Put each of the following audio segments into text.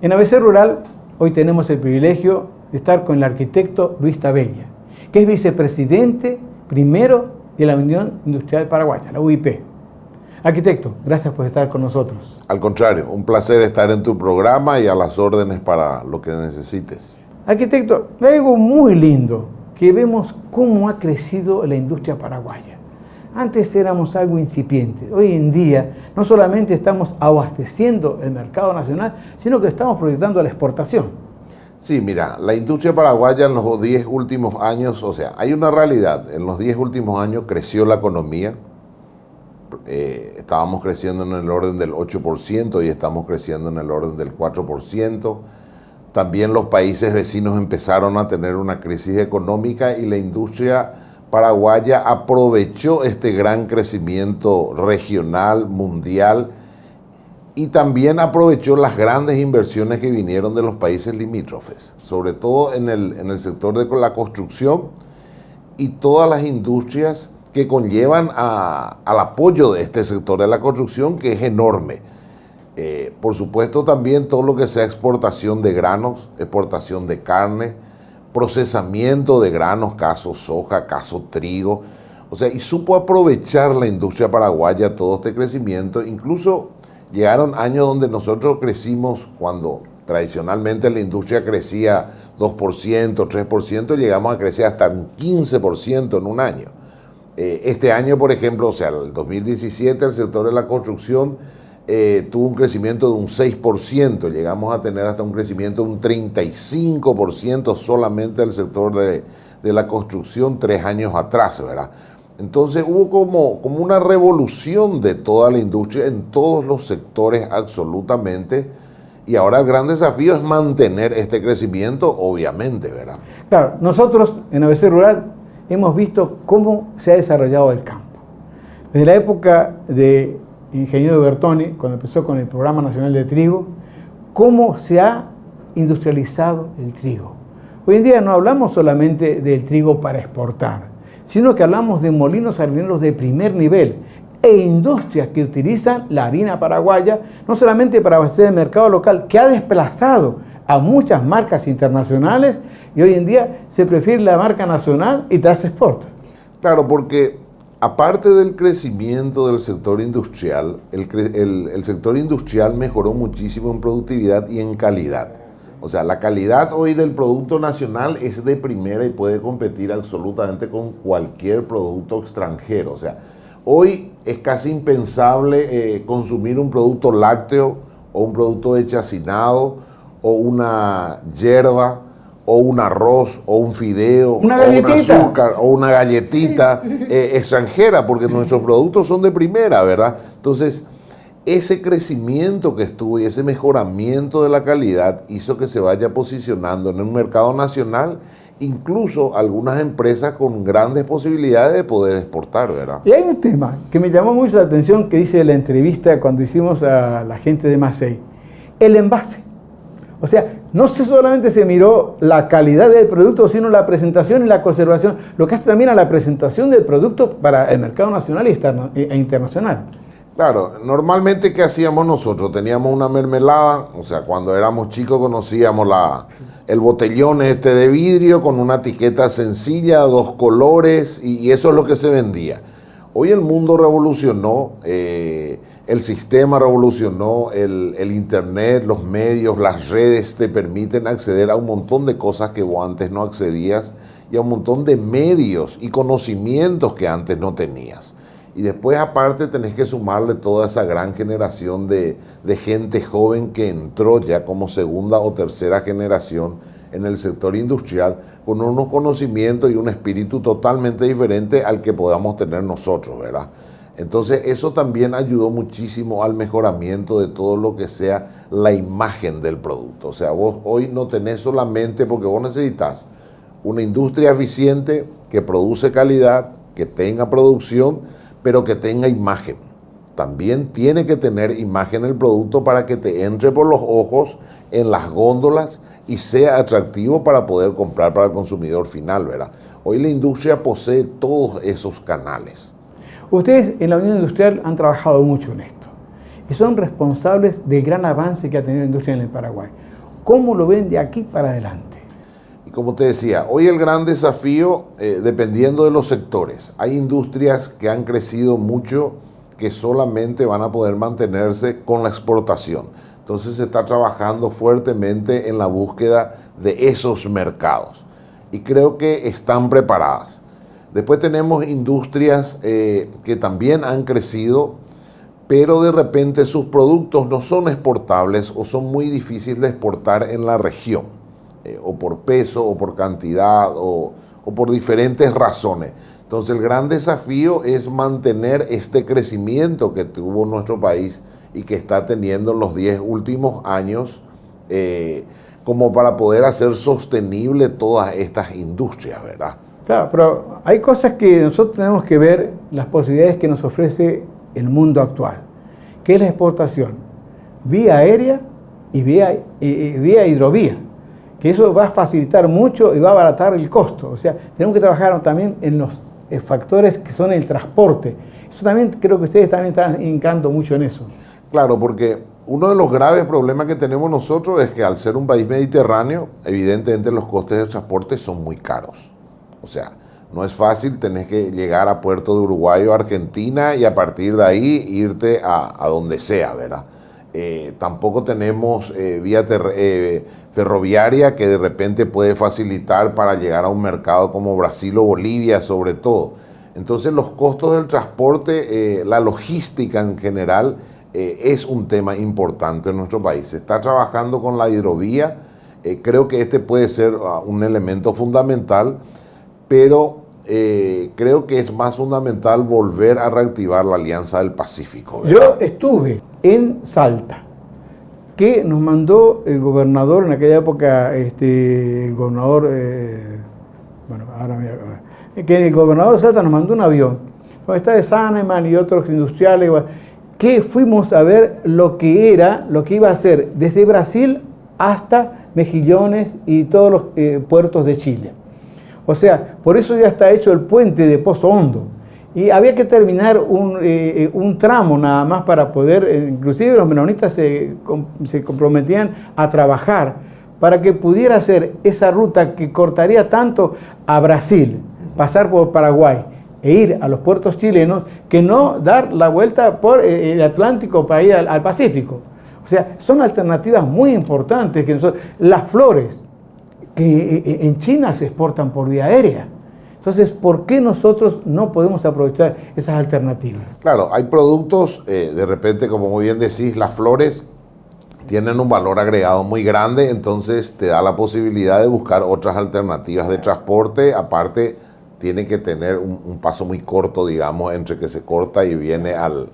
En ABC Rural hoy tenemos el privilegio de estar con el arquitecto Luis Tabella, que es vicepresidente primero de la Unión Industrial Paraguaya, la UIP. Arquitecto, gracias por estar con nosotros. Al contrario, un placer estar en tu programa y a las órdenes para lo que necesites. Arquitecto, hay algo muy lindo, que vemos cómo ha crecido la industria paraguaya. Antes éramos algo incipiente. Hoy en día no solamente estamos abasteciendo el mercado nacional, sino que estamos proyectando la exportación. Sí, mira, la industria paraguaya en los 10 últimos años, hay una realidad. En los 10 últimos años creció la economía. Estábamos creciendo en el orden del 8% y estamos creciendo en el orden del 4%. También los países vecinos empezaron a tener una crisis económica y la industria paraguaya aprovechó este gran crecimiento regional, mundial, y también aprovechó las grandes inversiones que vinieron de los países limítrofes, sobre todo en el sector de la construcción y todas las industrias que conllevan al apoyo de este sector de la construcción, que es enorme. Por supuesto también todo lo que sea exportación de granos, exportación de carne, procesamiento de granos, caso soja, caso trigo, y supo aprovechar la industria paraguaya todo este crecimiento. Incluso llegaron años donde nosotros crecimos, cuando tradicionalmente la industria crecía 2%, 3%, llegamos a crecer hasta un 15% en un año. Este año, por ejemplo, el 2017, el sector de la construcción tuvo un crecimiento de un 6%, llegamos a tener hasta un crecimiento de un 35% solamente del sector de la construcción 3 años atrás, ¿verdad? Entonces hubo como una revolución de toda la industria en todos los sectores absolutamente, y ahora el gran desafío es mantener este crecimiento, obviamente, ¿verdad? Claro, nosotros en ABC Rural hemos visto cómo se ha desarrollado el campo. Desde la época de ingeniero Bertoni, cuando empezó con el Programa Nacional de Trigo, cómo se ha industrializado el trigo. Hoy en día no hablamos solamente del trigo para exportar, sino que hablamos de molinos harineros de primer nivel e industrias que utilizan la harina paraguaya, no solamente para abastecer el mercado local, que ha desplazado a muchas marcas internacionales, y hoy en día se prefiere la marca nacional y se exporta. Claro, porque aparte del crecimiento del sector industrial, el sector industrial mejoró muchísimo en productividad y en calidad. La calidad hoy del producto nacional es de primera y puede competir absolutamente con cualquier producto extranjero. Hoy es casi impensable consumir un producto lácteo o un producto de chacinado o una yerba o un arroz, o un fideo, o un azúcar, o una galletita extranjera, porque nuestros productos son de primera, ¿verdad? Entonces, ese crecimiento que estuvo y ese mejoramiento de la calidad hizo que se vaya posicionando en un mercado nacional, incluso algunas empresas con grandes posibilidades de poder exportar, ¿verdad? Y hay un tema que me llamó mucho la atención, que dice la entrevista cuando hicimos a la gente de Macei: el envase. No solamente se miró la calidad del producto, sino la presentación y la conservación, lo que hace también a la presentación del producto para el mercado nacional e internacional. Claro, normalmente, ¿qué hacíamos nosotros? Teníamos una mermelada, cuando éramos chicos conocíamos el botellón de vidrio con una etiqueta sencilla, 2 colores, y eso es lo que se vendía. Hoy el mundo revolucionó, el sistema revolucionó, el internet, los medios, las redes te permiten acceder a un montón de cosas que vos antes no accedías, y a un montón de medios y conocimientos que antes no tenías. Y después, aparte, tenés que sumarle toda esa gran generación de gente joven que entró ya como segunda o tercera generación en el sector industrial, con unos conocimientos y un espíritu totalmente diferente al que podamos tener nosotros, ¿verdad? Entonces, eso también ayudó muchísimo al mejoramiento de todo lo que sea la imagen del producto. Vos hoy no tenés solamente, porque vos necesitas una industria eficiente que produce calidad, que tenga producción, pero que tenga imagen. También tiene que tener imagen el producto para que te entre por los ojos en las góndolas y sea atractivo para poder comprar para el consumidor final, ¿verdad? Hoy la industria posee todos esos canales. Ustedes en la Unión Industrial han trabajado mucho en esto y son responsables del gran avance que ha tenido la industria en el Paraguay. ¿Cómo lo ven de aquí para adelante? Y como te decía, hoy el gran desafío, dependiendo de los sectores, hay industrias que han crecido mucho que solamente van a poder mantenerse con la exportación. Entonces se está trabajando fuertemente en la búsqueda de esos mercados y creo que están preparadas. Después tenemos industrias que también han crecido, pero de repente sus productos no son exportables o son muy difíciles de exportar en la región, o por peso, o por cantidad, o por diferentes razones. Entonces el gran desafío es mantener este crecimiento que tuvo nuestro país y que está teniendo en los 10 últimos años, como para poder hacer sostenible todas estas industrias, ¿verdad? Claro, pero hay cosas que nosotros tenemos que ver, las posibilidades que nos ofrece el mundo actual, que es la exportación vía aérea y vía hidrovía, que eso va a facilitar mucho y va a abaratar el costo. O sea, tenemos que trabajar también en los factores que son el transporte. Eso también creo que ustedes también están hincando mucho en eso. Claro, porque uno de los graves problemas que tenemos nosotros es que al ser un país mediterráneo, evidentemente los costes de transporte son muy caros. O sea, no es fácil, tenés que llegar a Puerto de Uruguay o Argentina y a partir de ahí irte a donde sea, ¿verdad? Tampoco tenemos vía ferroviaria que de repente puede facilitar para llegar a un mercado como Brasil o Bolivia sobre todo. Entonces los costos del transporte, la logística en general, es un tema importante en nuestro país. Se está trabajando con la hidrovía, creo que este puede ser un elemento fundamental, pero creo que es más fundamental volver a reactivar la Alianza del Pacífico, ¿verdad? Yo estuve en Salta, que nos mandó el gobernador, en aquella época, el gobernador, que el gobernador de Salta nos mandó un avión, donde está de Saneman y otros industriales, que fuimos a ver lo que iba a ser desde Brasil hasta Mejillones y todos los puertos de Chile. O sea, por eso ya está hecho el puente de Pozo Hondo. Y había que terminar un tramo nada más para poder, inclusive los menonitas se comprometían a trabajar para que pudiera hacer esa ruta que cortaría tanto a Brasil, pasar por Paraguay e ir a los puertos chilenos, que no dar la vuelta por el Atlántico para ir al Pacífico. O sea, son alternativas muy importantes. Las flores que en China se exportan por vía aérea. Entonces, ¿por qué nosotros no podemos aprovechar esas alternativas? Claro, hay productos, de repente, como muy bien decís, las flores tienen un valor agregado muy grande, entonces te da la posibilidad de buscar otras alternativas de transporte. Aparte, tiene que tener un paso muy corto, digamos, entre que se corta y viene al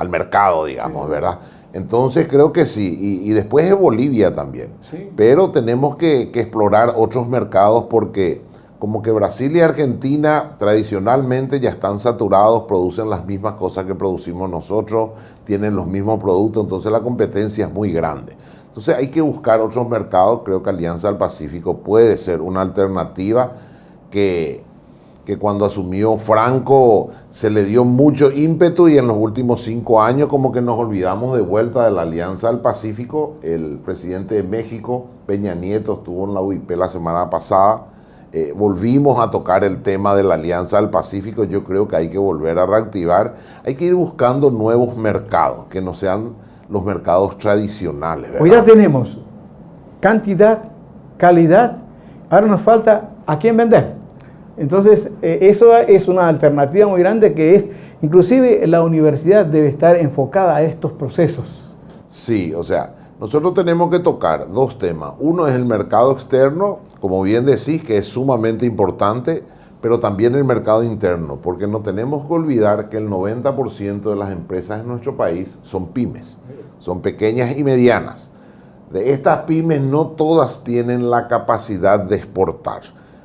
mercado, digamos, sí, ¿verdad? Entonces creo que sí, y después es Bolivia también, sí, pero tenemos que explorar otros mercados porque como que Brasil y Argentina tradicionalmente ya están saturados, producen las mismas cosas que producimos nosotros, tienen los mismos productos, entonces la competencia es muy grande. Entonces hay que buscar otros mercados. Creo que Alianza del Pacífico puede ser una alternativa que cuando asumió Franco se le dio mucho ímpetu y en los últimos 5 años como que nos olvidamos de vuelta de la Alianza del Pacífico. El presidente de México, Peña Nieto, estuvo en la UIP la semana pasada. Volvimos a tocar el tema de la Alianza del Pacífico. Yo creo que hay que volver a reactivar. Hay que ir buscando nuevos mercados, que no sean los mercados tradicionales, ¿verdad? Hoy ya tenemos cantidad, calidad, ahora nos falta a quién vender. Entonces, eso es una alternativa muy grande que es, inclusive la universidad debe estar enfocada a estos procesos. Sí, o sea, nosotros tenemos que tocar 2 temas. Uno es el mercado externo, como bien decís, que es sumamente importante, pero también el mercado interno, porque no tenemos que olvidar que el 90% de las empresas en nuestro país son pymes, son pequeñas y medianas. De estas pymes no todas tienen la capacidad de exportar.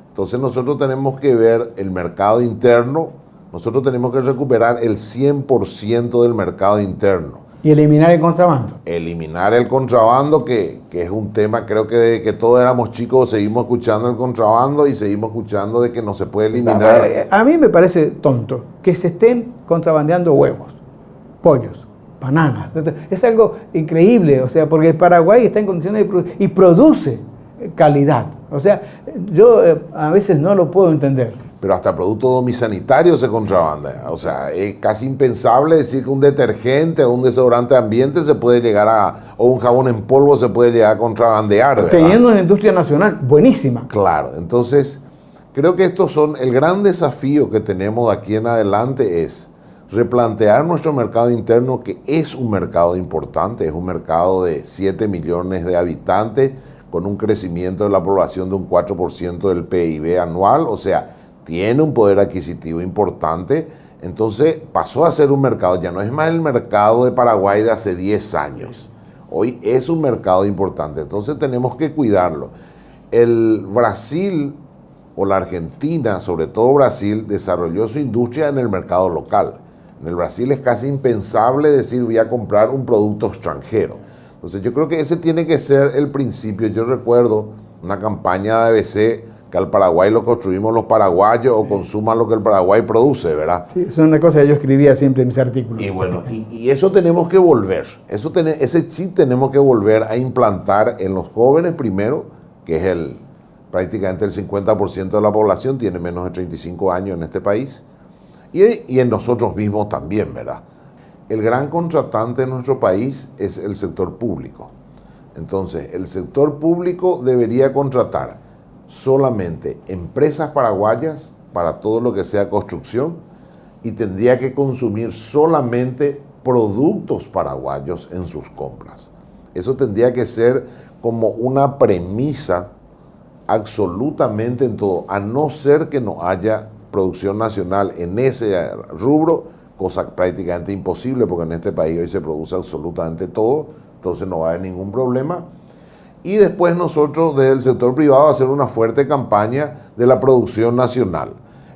Entonces nosotros tenemos que ver el mercado interno, nosotros tenemos que recuperar el 100% del mercado interno. Y eliminar el contrabando. Eliminar el contrabando, que es un tema, creo que desde que todos éramos chicos seguimos escuchando el contrabando y seguimos escuchando de que no se puede eliminar. A mí me parece tonto que se estén contrabandeando huevos, pollos, bananas. Es algo increíble, o sea, porque el Paraguay está en condiciones de producir y produce calidad. O sea, yo a veces no lo puedo entender. Pero hasta productos domisanitarios se contrabandean. O sea, es casi impensable decir que un detergente o un desodorante de ambiente se puede llegar o un jabón en polvo se puede llegar a contrabandear, ¿verdad? Teniendo una industria nacional buenísima. Claro, entonces creo que estos son el gran desafío que tenemos de aquí en adelante es replantear nuestro mercado interno, que es un mercado importante, es un mercado de 7 millones de habitantes con un crecimiento de la población de un 4% del PIB anual, o sea, tiene un poder adquisitivo importante. Entonces pasó a ser un mercado, ya no es más el mercado de Paraguay de hace 10 años, hoy es un mercado importante, entonces tenemos que cuidarlo. El Brasil o la Argentina, sobre todo Brasil, desarrolló su industria en el mercado local. En el Brasil es casi impensable decir voy a comprar un producto extranjero. Entonces yo creo que ese tiene que ser el principio. Yo recuerdo una campaña de ABC que al Paraguay lo construimos los paraguayos o consuman lo que el Paraguay produce, ¿verdad? Sí, es una cosa que yo escribía siempre en mis artículos. Y bueno, y eso tenemos que volver. Ese chip tenemos que volver a implantar en los jóvenes primero, que es prácticamente el 50% de la población, tiene menos de 35 años en este país, y en nosotros mismos también, ¿verdad? El gran contratante de nuestro país es el sector público. Entonces, el sector público debería contratar solamente empresas paraguayas para todo lo que sea construcción y tendría que consumir solamente productos paraguayos en sus compras. Eso tendría que ser como una premisa absolutamente en todo, a no ser que no haya producción nacional en ese rubro, cosa prácticamente imposible porque en este país hoy se produce absolutamente todo, entonces no va a haber ningún problema. Y después nosotros desde el sector privado hacer una fuerte campaña de la producción nacional.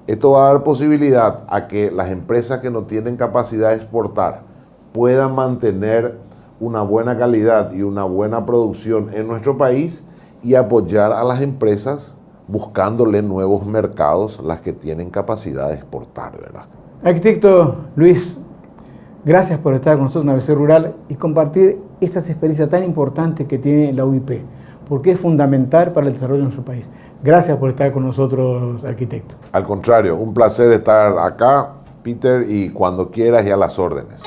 Esto va a dar posibilidad a que las empresas que no tienen capacidad de exportar puedan mantener una buena calidad y una buena producción en nuestro país y apoyar a las empresas buscándole nuevos mercados, las que tienen capacidad de exportar, ¿verdad? Arquitecto Luis, gracias por estar con nosotros en ABC Rural y compartir estas experiencias tan importantes que tiene la UIP, porque es fundamental para el desarrollo de nuestro país. Gracias por estar con nosotros, arquitecto. Al contrario, un placer estar acá, Peter, y cuando quieras y a las órdenes.